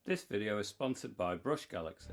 This video is sponsored by Brush Galaxy.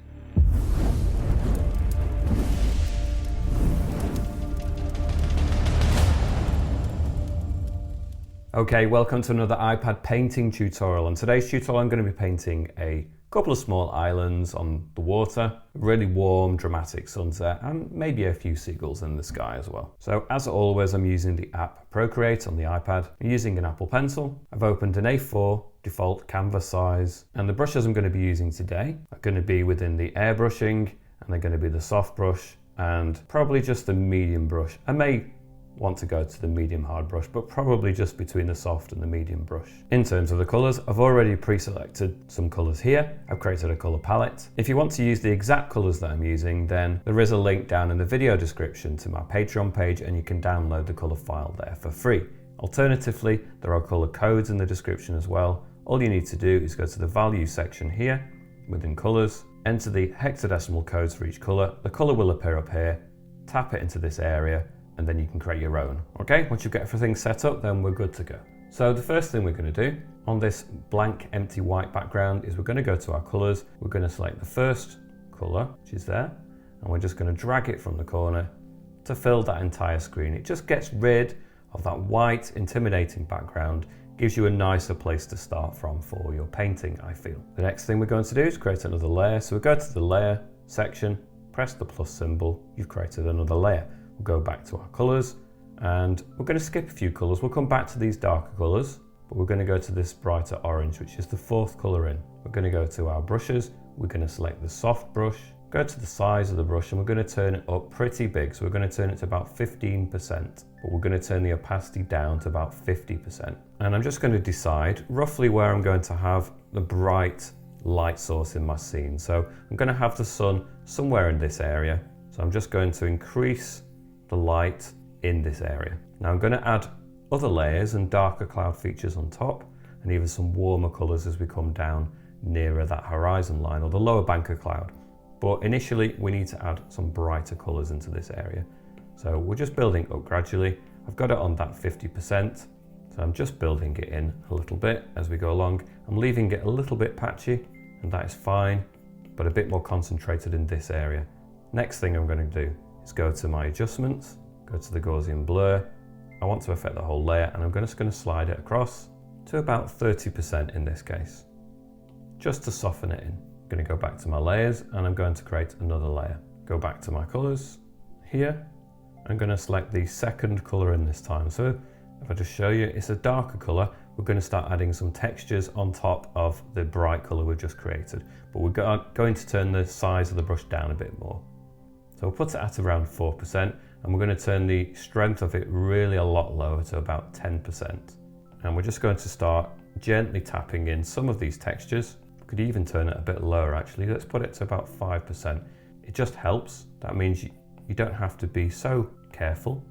Okay, welcome to another iPad painting tutorial. On today's tutorial I'm going to be painting a couple of small islands on the water, a really warm dramatic sunset and maybe a few seagulls in the sky as well. So as always I'm using the app Procreate on the iPad. I'm using an Apple Pencil. I've opened an A4 default canvas size, and the brushes I'm going to be using today are going to be within the airbrushing, and they're going to be the soft brush and probably just the medium brush. I may want to go to the medium hard brush, but probably just between the soft and the medium brush. In terms of the colours, I've already pre-selected some colours here. I've created a colour palette. If you want to use the exact colours that I'm using, then there is a link down in the video description to my Patreon page and you can download the colour file there for free. Alternatively, there are colour codes in the description as well. All you need to do is go to the value section here within colours, enter the hexadecimal codes for each colour. The colour will appear up here, tap it into this area, and then you can create your own. Okay, once you get everything set up, then we're good to go. So the first thing we're going to do on this blank empty white background is we're going to go to our colours. We're going to select the first colour, which is there, and we're just going to drag it from the corner to fill that entire screen. It just gets rid of that white intimidating background, gives you a nicer place to start from for your painting, I feel. The next thing we're going to do is create another layer. So we go to the layer section, press the plus symbol, you've created another layer. We'll go back to our colours and we're going to skip a few colours. We'll come back to these darker colours, but we're going to go to this brighter orange, which is the fourth colour in. We're going to go to our brushes. We're going to select the soft brush, go to the size of the brush, and we're going to turn it up pretty big. So we're going to turn it to about 15%, but we're going to turn the opacity down to about 50%. And I'm just going to decide roughly where I'm going to have the bright light source in my scene. So I'm going to have the sun somewhere in this area. So I'm just going to increase the light in this area. Now I'm going to add other layers and darker cloud features on top, and even some warmer colours as we come down nearer that horizon line or the lower bank of cloud. But initially we need to add some brighter colours into this area. So we're just building up gradually. I've got it on that 50%, so I'm just building it in a little bit as we go along. I'm leaving it a little bit patchy, and that is fine, but a bit more concentrated in this area. Next thing I'm going to do is go to my adjustments, go to the Gaussian blur. I want to affect the whole layer, and I'm just going to slide it across to about 30% in this case, just to soften it in. I'm going to go back to my layers and I'm going to create another layer. Go back to my colours here. I'm going to select the second colour in this time. So if I just show you, it's a darker colour. We're going to start adding some textures on top of the bright colour we've just created, but we're going to turn the size of the brush down a bit more. So we'll put it at around 4%, and we're going to turn the strength of it really a lot lower to about 10%. And we're just going to start gently tapping in some of these textures. We could even turn it a bit lower actually. Let's put it to about 5%. It just helps. That means you don't have to be so careful.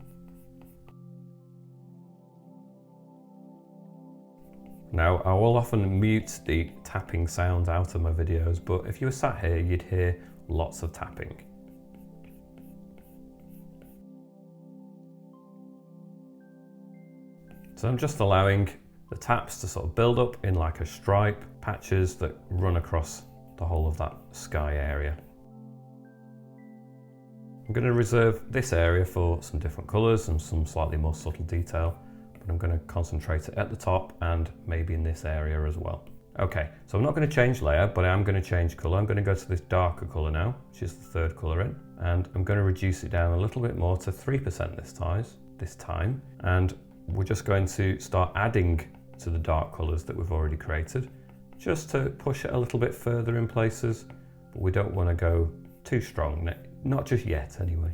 Now, I will often mute the tapping sounds out of my videos, but if you were sat here, you'd hear lots of tapping. So I'm just allowing the taps to sort of build up in like a stripe, patches that run across the whole of that sky area. I'm going to reserve this area for some different colours and some slightly more subtle detail, but I'm going to concentrate it at the top and maybe in this area as well. Okay, so I'm not going to change layer, but I am going to change colour. I'm going to go to this darker colour now, which is the third colour in, and I'm going to reduce it down a little bit more to 3% this time, and we're just going to start adding to the dark colours that we've already created, just to push it a little bit further in places, but we don't want to go too strong, not just yet anyway.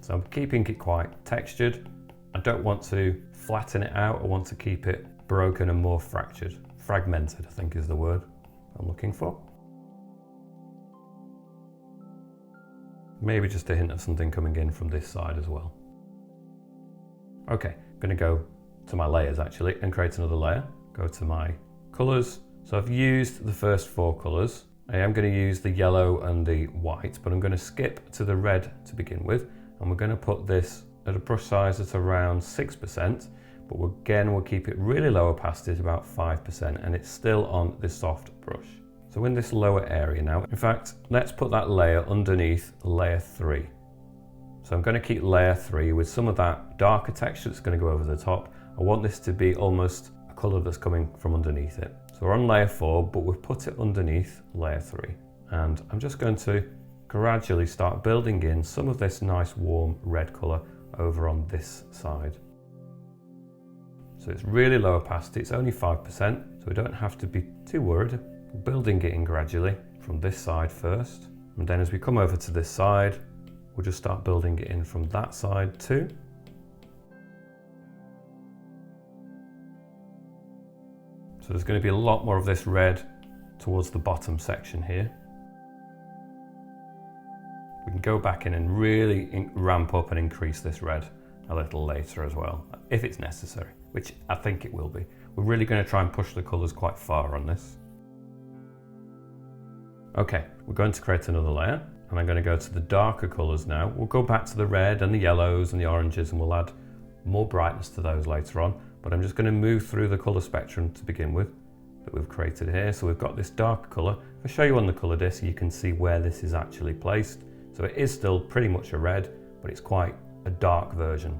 So I'm keeping it quite textured. I don't want to flatten it out, I want to keep it broken and more fractured. Fragmented, I think is the word I'm looking for. Maybe just a hint of something coming in from this side as well. Okay, I'm going to go to my layers actually and create another layer. Go to my colours. So I've used the first four colours. I am going to use the yellow and the white, but I'm going to skip to the red to begin with. And we're going to put this at a brush size at around 6%, but we'll keep it really low opacity at about 5%, and it's still on this soft brush. So in this lower area now, in fact, let's put that layer underneath layer 3. So I'm going to keep layer 3 with some of that darker texture that's going to go over the top. I want this to be almost a colour that's coming from underneath it. So we're on layer 4, but we've put it underneath layer 3. And I'm just going to gradually start building in some of this nice warm red colour over on this side. So it's really low opacity, it's only 5%, so we don't have to be too worried. We're building it in gradually from this side first. And then as we come over to this side, we'll just start building it in from that side too. So there's going to be a lot more of this red towards the bottom section here. We can go back in and really ramp up and increase this red a little later as well, if it's necessary, which I think it will be. We're really going to try and push the colours quite far on this. Okay, we're going to create another layer, and I'm going to go to the darker colours now. We'll go back to the red and the yellows and the oranges, and we'll add more brightness to those later on, but I'm just going to move through the colour spectrum to begin with that we've created here. So we've got this darker colour. If I show you on the colour disc, you can see where this is actually placed. So it is still pretty much a red, but it's quite a dark version.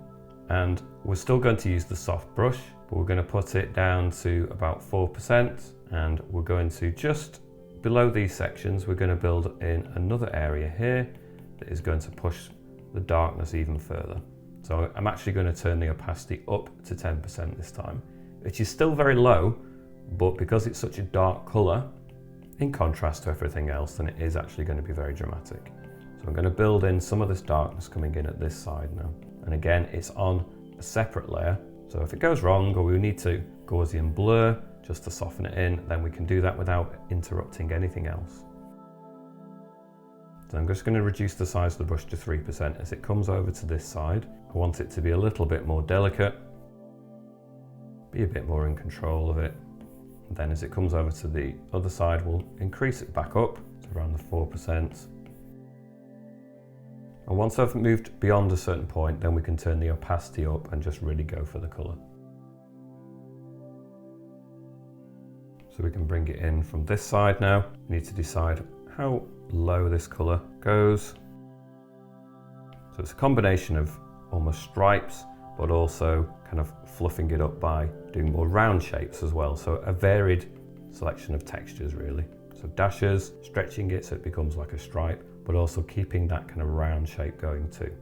And we're still going to use the soft brush, but we're going to put it down to about 4%, and we're going to just below these sections, we're going to build in another area here that is going to push the darkness even further. So I'm actually going to turn the opacity up to 10% this time, which is still very low, but because it's such a dark colour, in contrast to everything else, then it is actually going to be very dramatic. So I'm going to build in some of this darkness coming in at this side now. And again, it's on a separate layer. So if it goes wrong or we need to Gaussian blur just to soften it in, then we can do that without interrupting anything else. So I'm just going to reduce the size of the brush to 3% as it comes over to this side. I want it to be a little bit more delicate, be a bit more in control of it. And then as it comes over to the other side, we'll increase it back up to around the 4%. And once I've moved beyond a certain point, then we can turn the opacity up and just really go for the colour. So we can bring it in from this side now. We need to decide how low this colour goes. So it's a combination of almost stripes, but also kind of fluffing it up by doing more round shapes as well. So a varied selection of textures really. So dashes, stretching it so it becomes like a stripe, but also keeping that kind of round shape going too.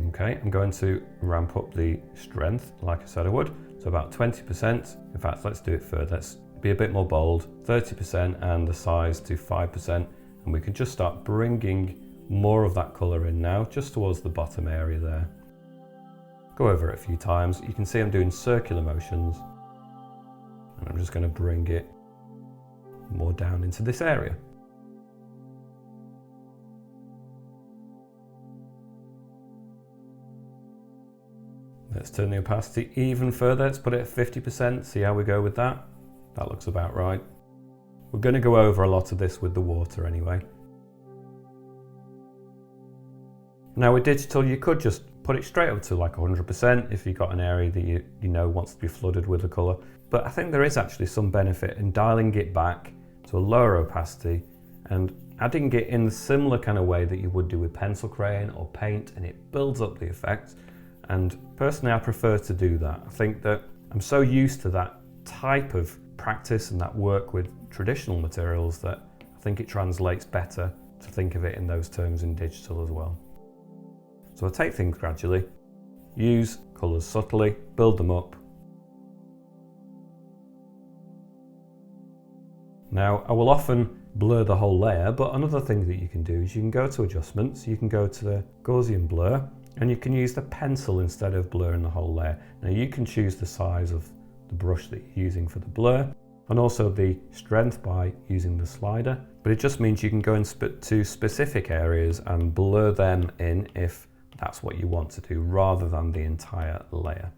Okay, I'm going to ramp up the strength like I said I would. So about 20%. In fact, let's do it further. Let's be a bit more bold, 30%, and the size to 5%. And we can just start bringing more of that colour in now, just towards the bottom area there. Go over it a few times. You can see I'm doing circular motions. And I'm just going to bring it more down into this area. Let's turn the opacity even further. Let's put it at 50%, see how we go with that. That looks about right. We're going to go over a lot of this with the water anyway. Now with digital, you could just put it straight up to like 100% if you've got an area that you know wants to be flooded with the colour. But I think there is actually some benefit in dialing it back to a lower opacity and adding it in the similar kind of way that you would do with pencil crayon or paint, and it builds up the effect. And personally, I prefer to do that. I think that I'm so used to that type of practice and that work with traditional materials that I think it translates better to think of it in those terms in digital as well. So I take things gradually, use colours subtly, build them up. Now, I will often blur the whole layer, but another thing that you can do is you can go to adjustments, you can go to the Gaussian blur, and you can use the pencil instead of blurring the whole layer. Now you can choose the size of the brush that you're using for the blur, and also the strength by using the slider, but it just means you can go into specific areas and blur them in if that's what you want to do, rather than the entire layer.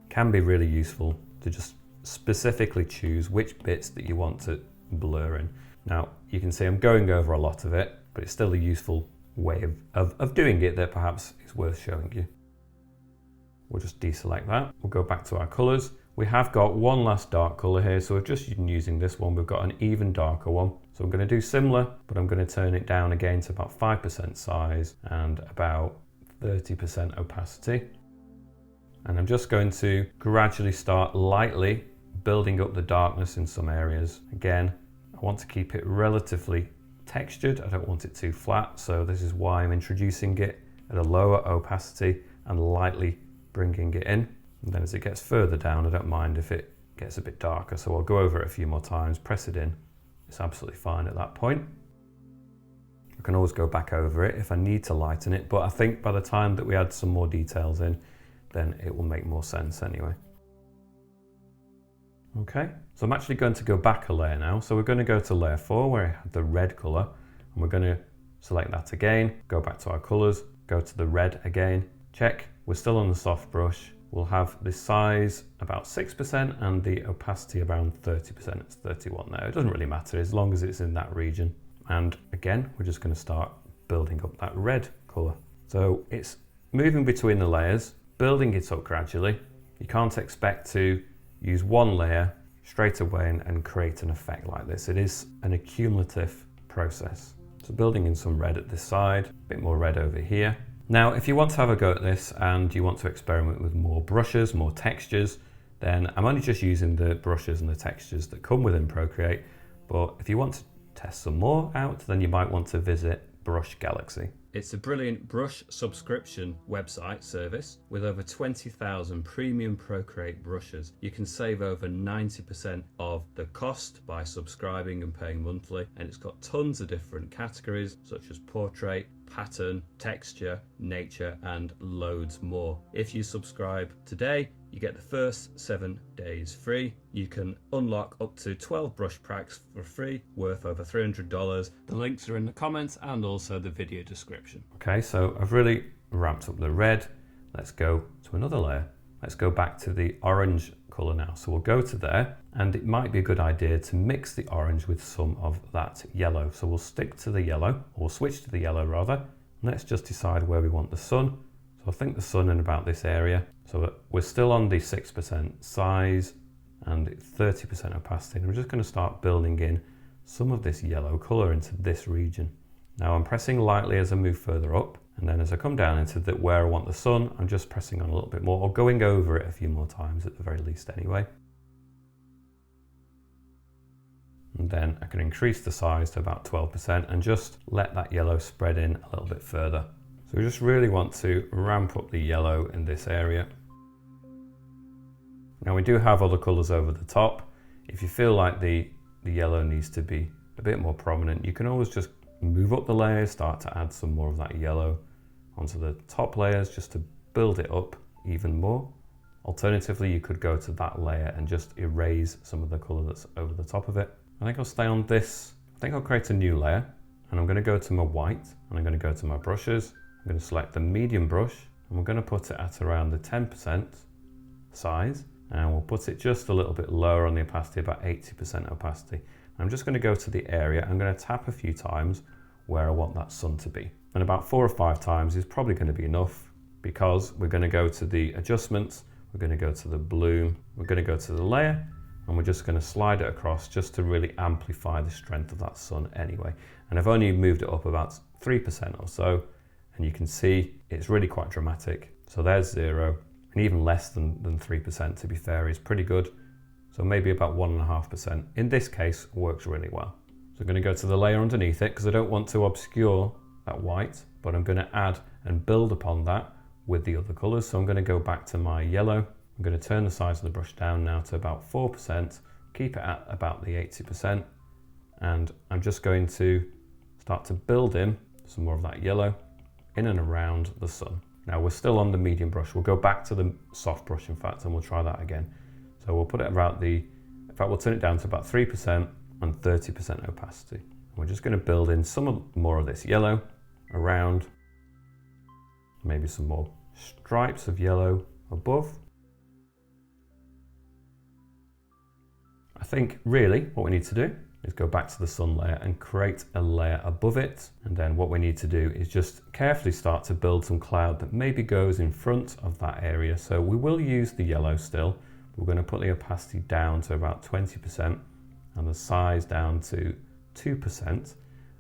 Can be really useful to just specifically choose which bits that you want to blur in. Now you can see I'm going over a lot of it, but it's still a useful way of doing it that perhaps is worth showing you. We'll just deselect that. We'll go back to our colors. We have got one last dark color here, so we're just using this one. We've got an even darker one. So I'm going to do similar, but I'm going to turn it down again to about 5% size and about 30% opacity. And I'm just going to gradually start lightly building up the darkness in some areas. Again, I want to keep it relatively textured. I don't want it too flat, so this is why I'm introducing it at a lower opacity and lightly bringing it in. And then as it gets further down, I don't mind if it gets a bit darker, so I'll go over it a few more times, press it in. It's absolutely fine at that point. I can always go back over it if I need to lighten it, but I think by the time that we add some more details in, then it will make more sense anyway. Okay, so I'm actually going to go back a layer now. So we're going to go to layer 4 where I had the red color, and we're going to select that again, go back to our colors, go to the red again, check, we're still on the soft brush. We'll have the size about 6% and the opacity around 30%. It's 31 now. It doesn't really matter as long as it's in that region. And again, we're just going to start building up that red color. So it's moving between the layers, building it up gradually. You can't expect to use one layer straight away and create an effect like this. It is an accumulative process. So building in some red at this side, a bit more red over here. Now, if you want to have a go at this and you want to experiment with more brushes, more textures, then I'm only just using the brushes and the textures that come within Procreate. But if you want to test some more out, then you might want to visit Brush Galaxy. It's a brilliant brush subscription website service with over 20,000 premium Procreate brushes. You can save over 90% of the cost by subscribing and paying monthly, and it's got tons of different categories such as portrait, pattern, texture, nature, and loads more. If you subscribe today, you get the first 7 days free. You can unlock up to 12 brush packs for free, worth over $300. The links are in the comments and also the video description. Okay, so I've really ramped up the red. Let's go to another layer. Let's go back to the orange color now. So we'll go to there, and it might be a good idea to mix the orange with some of that yellow. So we'll stick to the yellow, or switch to the yellow rather. Let's just decide where we want the sun. So I think the sun in about this area. So we're still on the 6% size and 30% opacity. And I'm just going to start building in some of this yellow color into this region. Now I'm pressing lightly as I move further up. And then as I come down into where I want the sun, I'm just pressing on a little bit more, or going over it a few more times at the very least anyway. And then I can increase the size to about 12% and just let that yellow spread in a little bit further. So we just really want to ramp up the yellow in this area. Now we do have other colors over the top. If you feel like the yellow needs to be a bit more prominent, you can always just move up the layers, start to add some more of that yellow onto the top layers just to build it up even more. Alternatively, you could go to that layer and just erase some of the color that's over the top of it. I think I'll stay on this. I think I'll create a new layer, and I'm going to go to my white, and I'm going to go to my brushes. I'm going to select the medium brush, and we're going to put it at around the 10% size, and we'll put it just a little bit lower on the opacity, about 80% opacity. I'm just going to go to the area. I'm going to tap a few times where I want that sun to be. And about 4 or 5 times is probably going to be enough, because we're going to go to the adjustments, we're going to go to the bloom, we're going to go to the layer, and we're just going to slide it across just to really amplify the strength of that sun anyway. And I've only moved it up about 3% or so, and you can see it's really quite dramatic. So there's 0, and even less than 3%, to be fair, is pretty good. So maybe about 1.5%. In this case, works really well. So I'm going to go to the layer underneath it because I don't want to obscure that white, but I'm going to add and build upon that with the other colors. So I'm going to go back to my yellow. I'm going to turn the size of the brush down now to about 4%, keep it at about the 80%. And I'm just going to start to build in some more of that yellow in and around the sun. Now we're still on the medium brush. We'll go back to the soft brush, in fact, and we'll try that again. So we'll put it about in fact, we'll turn it down to about 3% and 30% opacity. We're just going to build in some more of this yellow around, maybe some more stripes of yellow above. I think really what we need to do is go back to the sun layer and create a layer above it. And then what we need to do is just carefully start to build some cloud that maybe goes in front of that area. So we will use the yellow still. We're going to put the opacity down to about 20% and the size down to 2%. And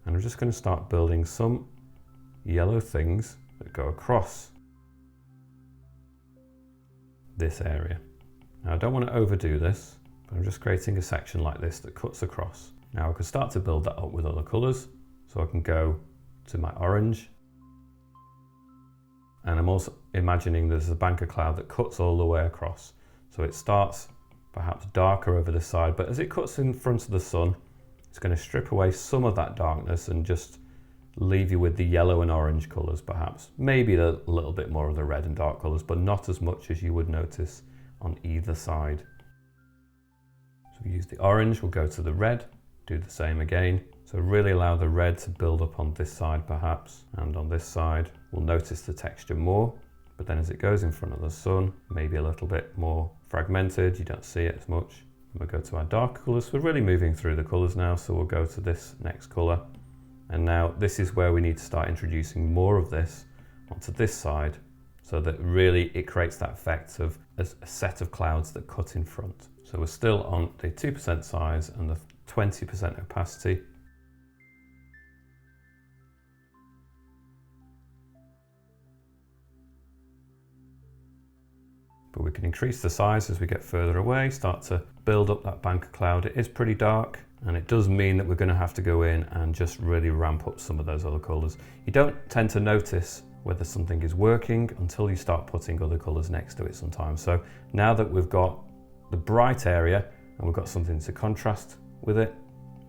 I'm just going to start building some yellow things that go across this area. Now I don't want to overdo this, but I'm just creating a section like this that cuts across. Now I can start to build that up with other colours. So I can go to my orange. And I'm also imagining there's a bank of cloud that cuts all the way across. So it starts perhaps darker over the side, but as it cuts in front of the sun, it's going to strip away some of that darkness and just leave you with the yellow and orange colours perhaps. Maybe a little bit more of the red and dark colours, but not as much as you would notice on either side. So we use the orange, we'll go to the red, do the same again. So really allow the red to build up on this side perhaps, and on this side we'll notice the texture more, but then as it goes in front of the sun, maybe a little bit more fragmented, you don't see it as much. And we'll go to our dark colours. We're really moving through the colours now, so we'll go to this next colour. And now this is where we need to start introducing more of this onto this side, so that really it creates that effect of a set of clouds that cut in front. So we're still on the 2% size and the 20% opacity. But we can increase the size as we get further away, start to build up that bank of cloud. It is pretty dark, and it does mean that we're going to have to go in and just really ramp up some of those other colours. You don't tend to notice whether something is working until you start putting other colours next to it sometimes. So now that we've got the bright area and we've got something to contrast with it,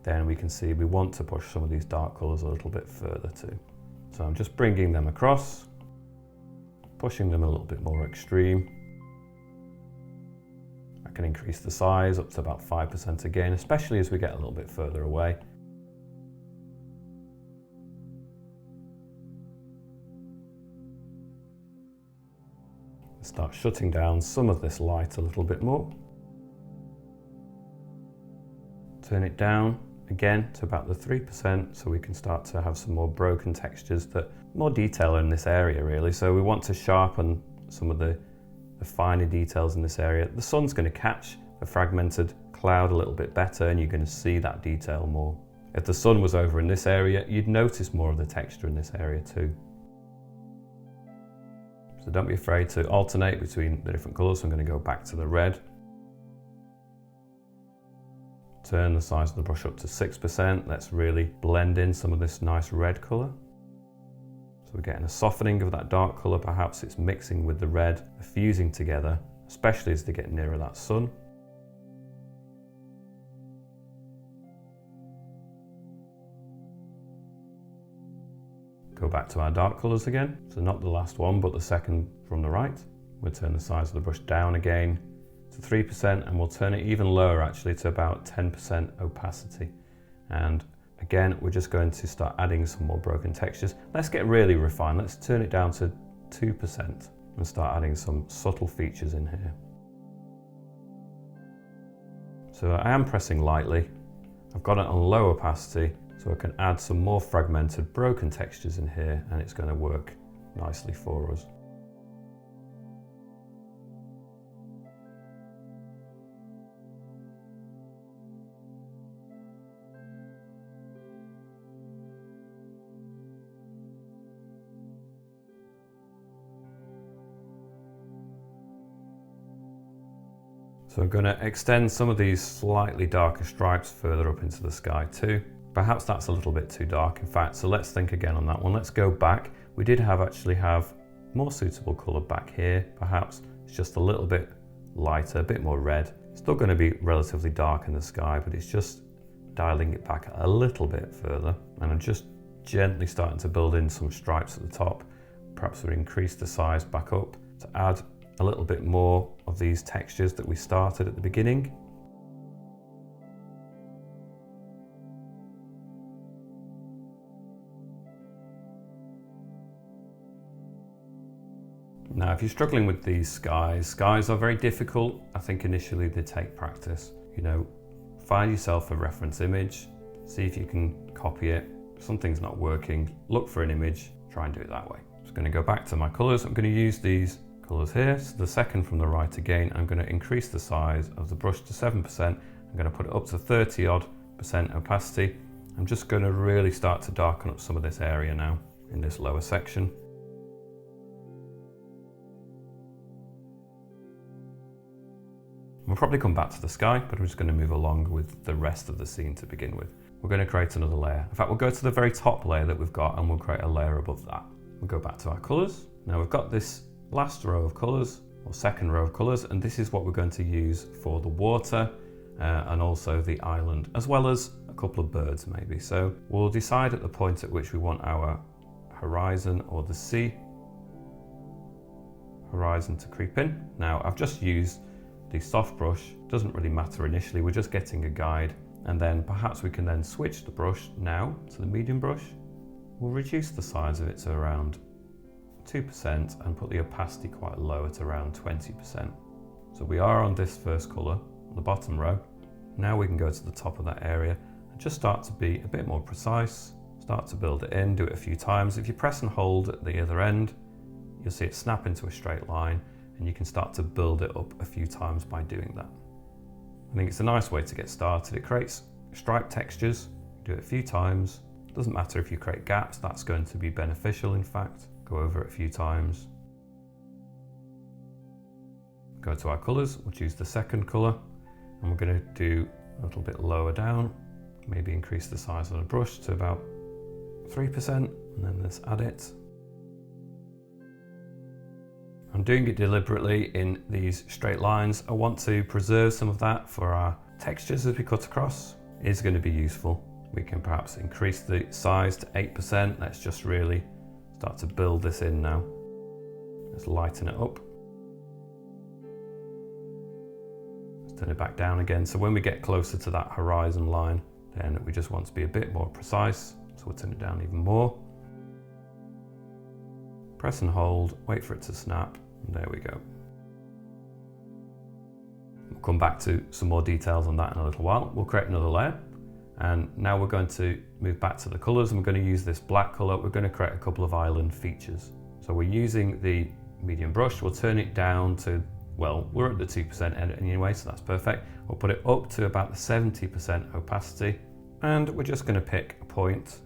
then we can see we want to push some of these dark colours a little bit further too. So I'm just bringing them across, pushing them a little bit more extreme. I can increase the size up to about 5% again, especially as we get a little bit further away. Start shutting down some of this light a little bit more. Turn it down again to about the 3% so we can start to have some more broken textures, that more detail in this area really. So we want to sharpen some of the finer details in this area. The sun's going to catch the fragmented cloud a little bit better and you're going to see that detail more. If the sun was over in this area, you'd notice more of the texture in this area too. So don't be afraid to alternate between the different colours. So I'm going to go back to the red. Turn the size of the brush up to 6%. Let's really blend in some of this nice red colour. So we're getting a softening of that dark colour. Perhaps it's mixing with the red, fusing together, especially as they get nearer that sun. Go back to our dark colours again. So not the last one, but the second from the right. We'll turn the size of the brush down again to 3%, and we'll turn it even lower actually to about 10% opacity. And again, we're just going to start adding some more broken textures. Let's get really refined. Let's turn it down to 2% and start adding some subtle features in here. So I am pressing lightly. I've got it on low opacity, so I can add some more fragmented, broken textures in here, and it's going to work nicely for us. So I'm going to extend some of these slightly darker stripes further up into the sky too. Perhaps that's a little bit too dark in fact, so let's think again on that one. Let's go back. We did actually have more suitable colour back here. Perhaps it's just a little bit lighter, a bit more red. It's still going to be relatively dark in the sky, but it's just dialing it back a little bit further. And I'm just gently starting to build in some stripes at the top. Perhaps we'll increase the size back up to add a little bit more of these textures that we started at the beginning. Now, if you're struggling with these skies are very difficult. I think initially they take practice. You know, find yourself a reference image, see if you can copy it. If something's not working, look for an image, try and do it that way. I'm just going to go back to my colors. I'm going to use these colors here. So the second from the right again, I'm going to increase the size of the brush to 7%. I'm going to put it up to 30% opacity. I'm just going to really start to darken up some of this area now in this lower section. We'll probably come back to the sky, but I'm just going to move along with the rest of the scene to begin with. We're going to create another layer. In fact, we'll go to the very top layer that we've got and we'll create a layer above that. We'll go back to our colors. Now we've got this last row of colors, or second row of colors, and this is what we're going to use for the water and also the island, as well as a couple of birds maybe. So we'll decide at the point at which we want our horizon or the sea horizon to creep in. Now I've just used the soft brush, doesn't really matter initially, we're just getting a guide, and then perhaps we can then switch the brush now to the medium brush. We'll reduce the size of it to around 2% and put the opacity quite low at around 20%. So we are on this first colour, on the bottom row. Now we can go to the top of that area and just start to be a bit more precise, start to build it in, do it a few times. If you press and hold at the other end, you'll see it snap into a straight line, and you can start to build it up a few times by doing that. I think it's a nice way to get started. It creates stripe textures, do it a few times. It doesn't matter if you create gaps, that's going to be beneficial in fact. Go over it a few times. Go to our colors, we'll choose the second color, and we're going to do a little bit lower down, maybe increase the size of the brush to about 3%, and then let's add it. I'm doing it deliberately in these straight lines. I want to preserve some of that for our textures as we cut across. It is going to be useful. We can perhaps increase the size to 8%. Let's just really start to build this in now. Let's lighten it up. Let's turn it back down again. So when we get closer to that horizon line, then we just want to be a bit more precise. So we'll turn it down even more. Press and hold, wait for it to snap, and there we go. We'll come back to some more details on that in a little while. We'll create another layer, and now we're going to move back to the colors, and we're going to use this black color. We're going to create a couple of island features. So we're using the medium brush. We'll turn it down to, well, we're at the 2% anyway, so that's perfect. We'll put it up to about the 70% opacity, and we're just going to pick a point,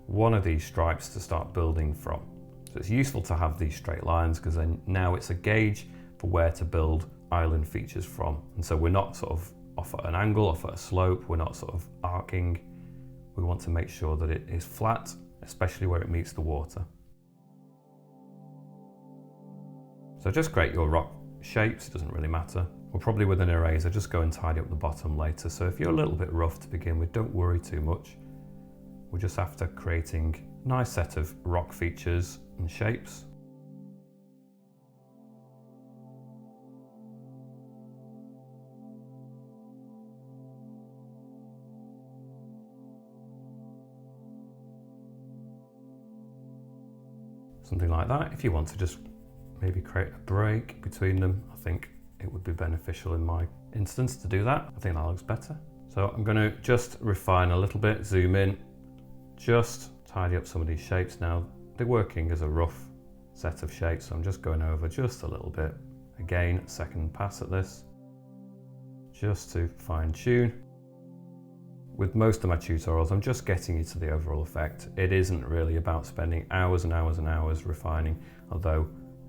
one of these stripes to start building from. So it's useful to have these straight lines because then now it's a gauge for where to build island features from. And so we're not sort of off at an angle, off at a slope, we're not sort of arcing. We want to make sure that it is flat, especially where it meets the water. So just create your rock shapes, it doesn't really matter. We'll probably with an eraser just go and tidy up the bottom later. So if you're a little bit rough to begin with, don't worry too much. We're just after creating a nice set of rock features and shapes. Something like that. If you want to just maybe create a break between them, I think it would be beneficial in my instance to do that. I think that looks better. So I'm going to just refine a little bit, zoom in, just tidy up some of these shapes now. They're working as a rough set of shapes, so I'm just going over just a little bit. Again, second pass at this, just to fine tune. With most of my tutorials, I'm just getting you to the overall effect. It isn't really about spending hours and hours and hours refining, although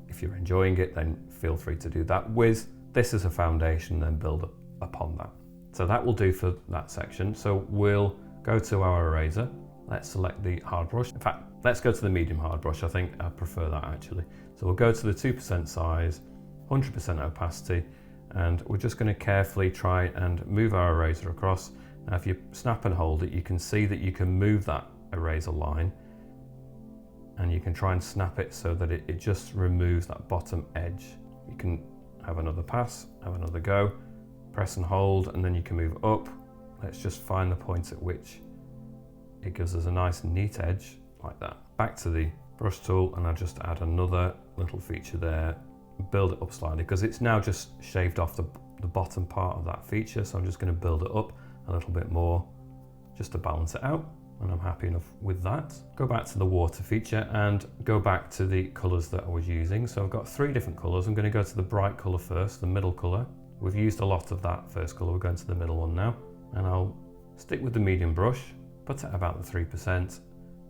if you're enjoying it, then feel free to do that with this as a foundation, then build upon that. So that will do for that section. So we'll go to our eraser. Let's select the hard brush. In fact, let's go to the medium hard brush. I think I prefer that actually. So we'll go to the 2% size, 100% opacity, and we're just going to carefully try and move our eraser across. Now if you snap and hold it, you can see that you can move that eraser line, and you can try and snap it so that it just removes that bottom edge. You can have another pass, have another go, press and hold, and then you can move up. Let's just find the point at which it gives us a nice neat edge like that. Back to the brush tool, and I'll just add another little feature there, build it up slightly because it's now just shaved off the bottom part of that feature. So I'm just going to build it up a little bit more just to balance it out. And I'm happy enough with that. Go back to the water feature and go back to the colors that I was using. So I've got 3 different colors. I'm going to go to the bright color first, the middle color. We've used a lot of that first color. We're going to the middle one now. And I'll stick with the medium brush, put it about the 3%,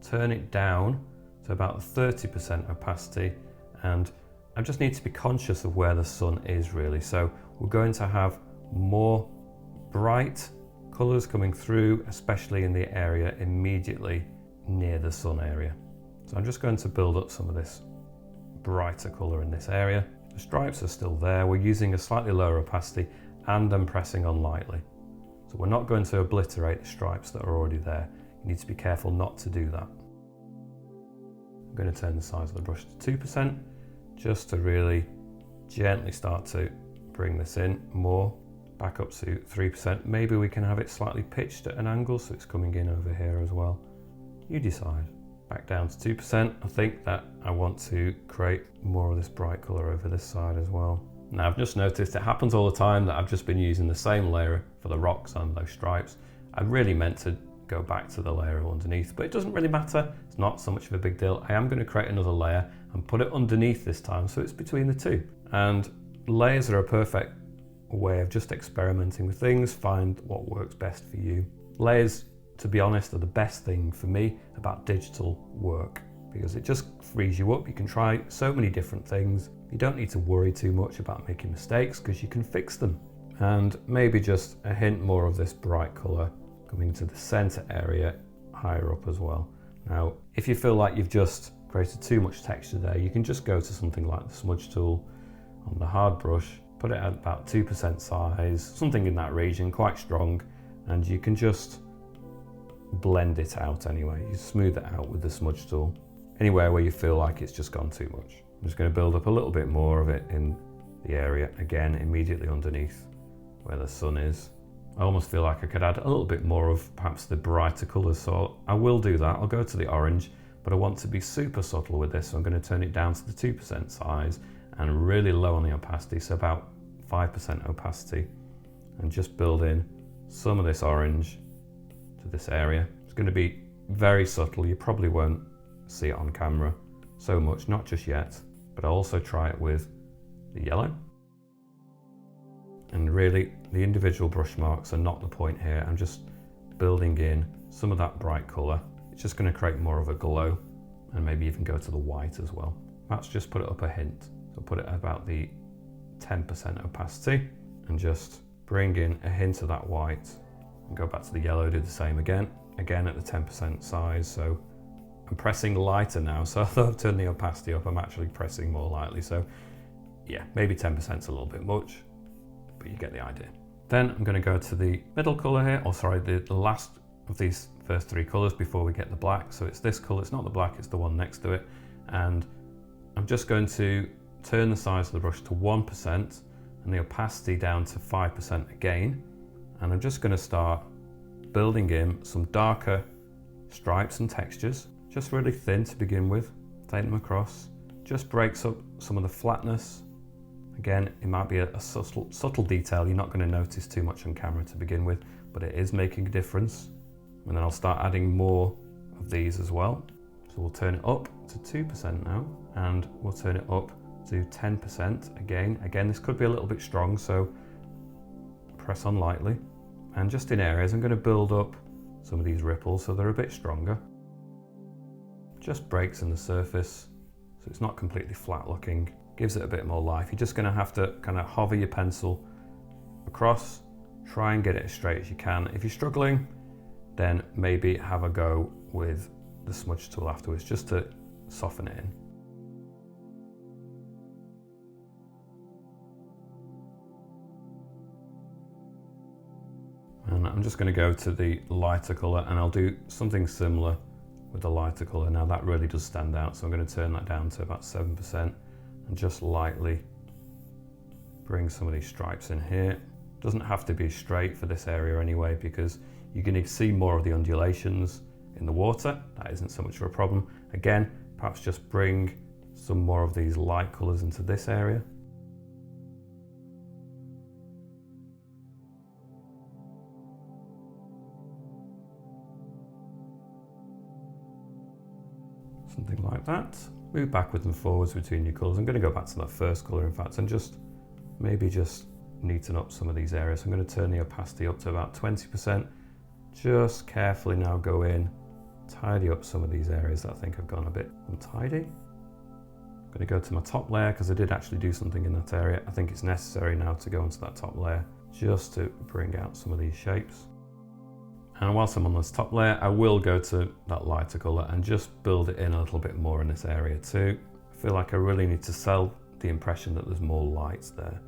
turn it down to about the 30% opacity. And I just need to be conscious of where the sun is really. So we're going to have more bright colours coming through, especially in the area immediately near the sun area. So I'm just going to build up some of this brighter colour in this area. The stripes are still there. We're using a slightly lower opacity and I'm pressing on lightly. So we're not going to obliterate the stripes that are already there. You need to be careful not to do that. I'm going to turn the size of the brush to 2% just to really gently start to bring this in more. Back up to 3%. Maybe we can have it slightly pitched at an angle so it's coming in over here as well. You decide. Back down to 2%. I think that I want to create more of this bright colour over this side as well. Now I've just noticed it happens all the time that I've just been using the same layer for the rocks and those stripes. I really meant to go back to the layer underneath, but it doesn't really matter. It's not so much of a big deal. I am going to create another layer and put it underneath this time so it's between the two. And layers are a perfect way of just experimenting with things, find what works best for you. Layers, to be honest, are the best thing for me about digital work because it just frees you up. You can try so many different things. You don't need to worry too much about making mistakes because you can fix them. And maybe just a hint more of this bright colour coming to the centre area higher up as well. Now, if you feel like you've just created too much texture there, you can just go to something like the smudge tool on the hard brush, put it at about 2% size, something in that region, quite strong, and you can just blend it out anyway. You smooth it out with the smudge tool. Anywhere where you feel like it's just gone too much. I'm just going to build up a little bit more of it in the area, again, immediately underneath where the sun is. I almost feel like I could add a little bit more of perhaps the brighter colours, so I will do that. I'll go to the orange, but I want to be super subtle with this, so I'm going to turn it down to the 2% size and really low on the opacity, so about 5% opacity, and just build in some of this orange to this area. It's going to be very subtle. You probably won't see it on camera so much, not just yet, but I'll also try it with the yellow. And really, the individual brush marks are not the point here. I'm just building in some of that bright colour. It's just going to create more of a glow, and maybe even go to the white as well. Let's just put it up a hint. So put it at about the 10% opacity and just bring in a hint of that white and go back to the yellow, do the same again at the 10% size. So I'm pressing lighter now, so although I've turned the opacity up, I'm actually pressing more lightly. So yeah, maybe 10% is a little bit much, but you get the idea. Then I'm going to go to the middle colour here, or sorry, the last of these first 3 colours before we get the black. So it's this colour, it's not the black, it's the one next to it. And I'm just going to turn the size of the brush to 1% and the opacity down to 5% again. And I'm just going to start building in some darker stripes and textures, just really thin to begin with. Take them across, just breaks up some of the flatness. Again, it might be a subtle detail you're not going to notice too much on camera to begin with, but it is making a difference. And then I'll start adding more of these as well. So we'll turn it up to 2% now, and we'll turn it up to 10% again. Again, this could be a little bit strong, so press on lightly. And just in areas, I'm going to build up some of these ripples so they're a bit stronger. Just breaks in the surface, so it's not completely flat looking. Gives it a bit more life. You're just going to have to kind of hover your pencil across, try and get it as straight as you can. If you're struggling, then maybe have a go with the smudge tool afterwards, just to soften it in. And I'm just going to go to the lighter colour, and I'll do something similar with the lighter colour. Now that really does stand out, so I'm going to turn that down to about 7% and just lightly bring some of these stripes in here. Doesn't have to be straight for this area anyway, because you're going to see more of the undulations in the water. That isn't so much of a problem. Again, perhaps just bring some more of these light colours into this area. Something like that. Move backwards and forwards between your colours. I'm going to go back to that first colour in fact and maybe just neaten up some of these areas. I'm going to turn the opacity up to about 20%. Just carefully now go in, tidy up some of these areas that I think have gone a bit untidy. I'm going to go to my top layer because I did actually do something in that area. I think it's necessary now to go into that top layer just to bring out some of these shapes. And whilst I'm on this top layer, I will go to that lighter colour and just build it in a little bit more in this area too. I feel like I really need to sell the impression that there's more lights there.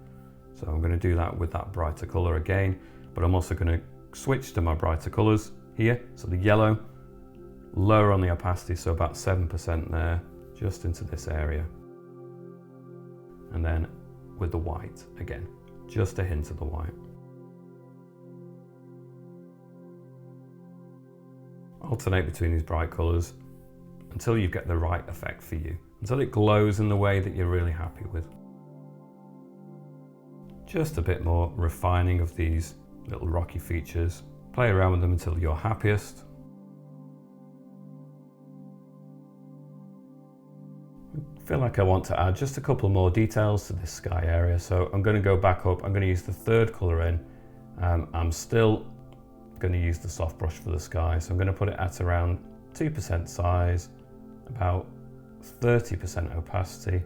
So I'm going to do that with that brighter colour again, but I'm also going to switch to my brighter colours here. So the yellow, lower on the opacity, so about 7% there, just into this area. And then with the white again, just a hint of the white. Alternate between these bright colours until you get the right effect for you, until it glows in the way that you're really happy with. Just a bit more refining of these little rocky features. Play around with them until you're happiest. I feel like I want to add just a couple more details to this sky area, so I'm going to go back up. I'm going to use the third colour in. I'm still going to use the soft brush for the sky, so I'm going to put it at around 2% size, about 30% opacity,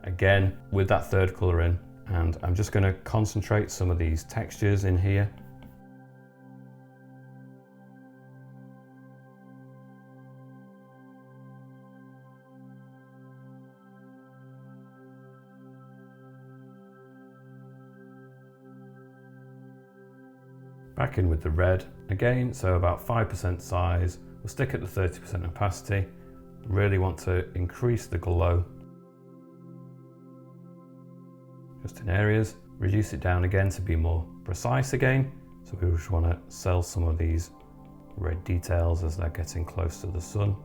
again with that third colour in, and I'm just going to concentrate some of these textures in here. Back in with the red again, so about 5% size. We'll stick at the 30% opacity. Really want to increase the glow just in areas. Reduce it down again to be more precise again. So we just want to sell some of these red details as they're getting close to the sun.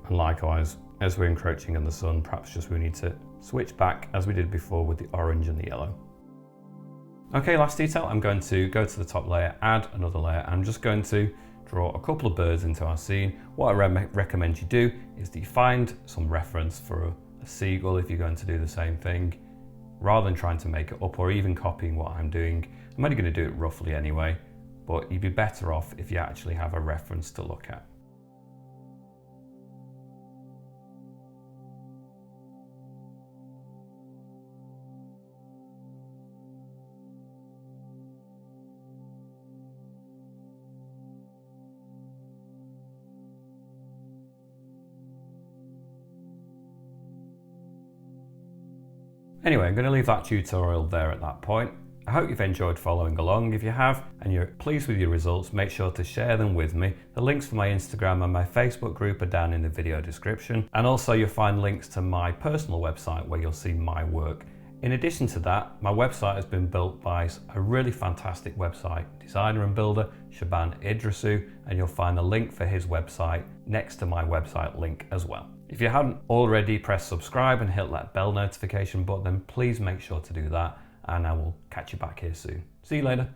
And likewise, as we're encroaching on the sun, perhaps just we need to switch back as we did before with the orange and the yellow. Okay, last detail, I'm going to go to the top layer, add another layer. I'm just going to draw a couple of birds into our scene. What I recommend you do is that you find some reference for a seagull if you're going to do the same thing, rather than trying to make it up or even copying what I'm doing. I'm only going to do it roughly anyway, but you'd be better off if you actually have a reference to look at. Anyway, I'm going to leave that tutorial there at that point. I hope you've enjoyed following along. If you have and you're pleased with your results, make sure to share them with me. The links for my Instagram and my Facebook group are down in the video description. And also you'll find links to my personal website where you'll see my work. In addition to that, my website has been built by a really fantastic website designer and builder, Shaban Idrisu, and you'll find the link for his website next to my website link as well. If you haven't already, press subscribe and hit that bell notification button, then please make sure to do that, and I will catch you back here soon. See you later.